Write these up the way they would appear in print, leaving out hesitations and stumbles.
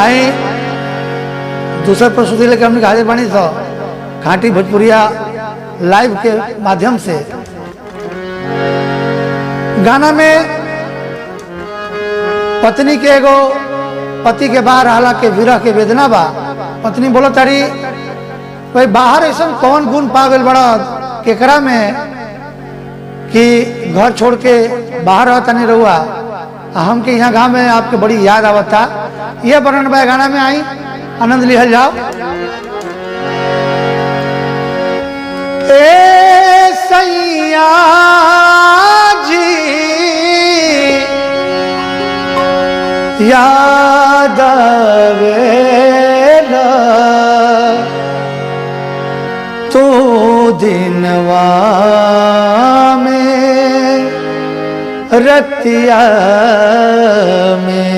आई दूसरा प्रस्तुति लेकर हमने हाजिर बनी तो खाटी भोजपुरिया लाइव के माध्यम से गाना में पत्नी के एगो पति के बाहर हाला के विरह के वेदना बा। पत्नी बोलो तारी भाई बाहर ऐसा कौन गुण पा गए बड़ा केकरा में कि घर छोड़ के बाहर रहता नहीं रहुआ हम के यहाँ गाँव में आपके बड़ी याद आवता। यह वर्णन बा गाना में आई आनंद लिहल जाओ। ए सैया जी याद आवेला तो दिनवा में रतिया में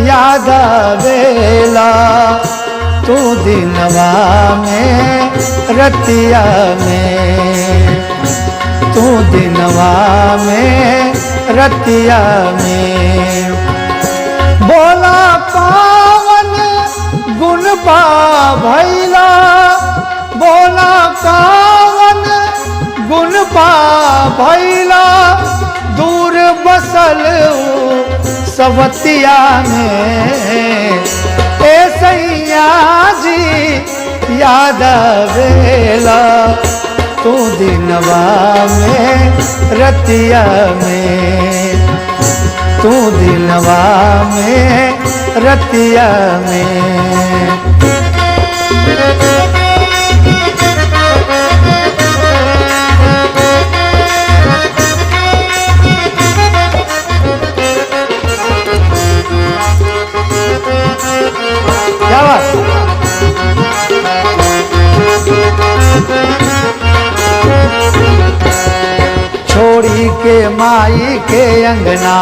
याद आवेला तू दिनवा में रतिया में तू दिनवा में रतिया में बोला पावन गुण पा भैला बोला पावन गुण पा भैला दूर बसल सवतिया में ए सैया जी याद आवेला तू दिनवा में रतिया में तू दिनवा में रतिया में छोड़ी के माई के अंगना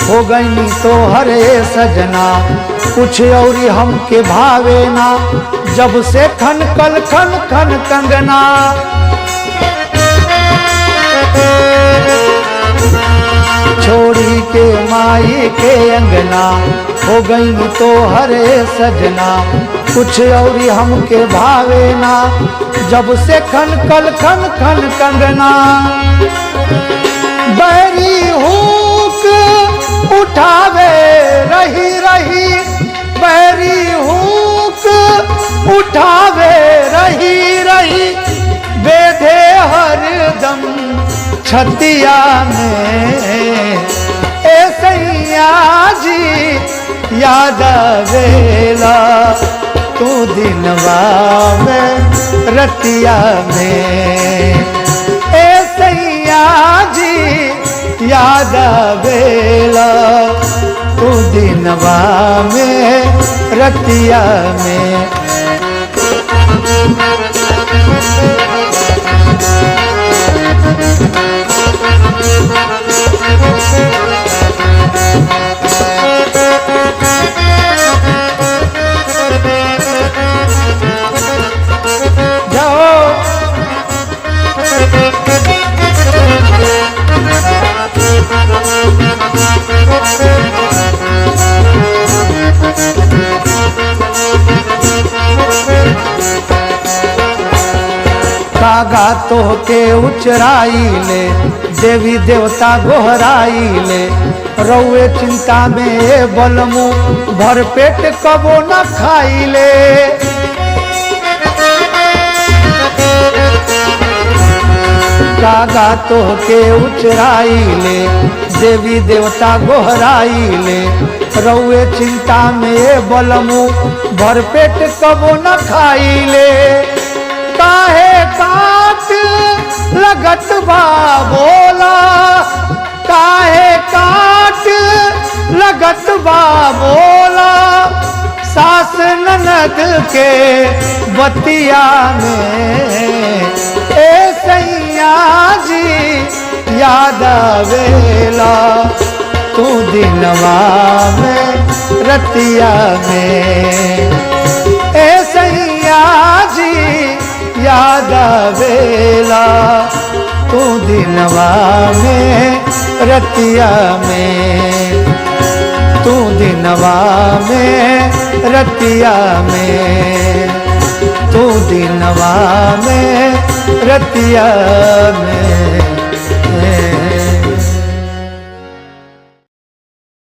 हो गई तो हरे सजना कुछ और हमके भावे ना जब से खन कल खन खन कंगना छोड़ी के माई के अंगना हो गई तो हरे सजना कुछ और हमके भावे ना जब से खन कल खन खन कंगना बैरी हुक उठावे रही रही बैरी हुक उठावे रही रही बेधे हरदम छतिया में ए सैया जी याद आवेला तू दिनवा में रतिया में ए सैया जी याद आवेला तू दिनवा में रतिया में कागा तो के उचराई ले देवी देवता गोहराई ले रउए चिंता में बलमु भर पेट कबो न खाई ले कागा तो के उचराई ले देवी देवता गोहराइले रउए चिंता में बलमु भर पेट कबो न खाइले काहे काट लगत बा बोला काहे काट लगत बा बोला सास ननद के बतिया में ए सैया जी याद आवेला तू दिनवा में रतिया में ए सैया जी याद आवेला तू दिनवा में रतिया में तू दिनवा में रतिया में तू दिनवा में रतिया में।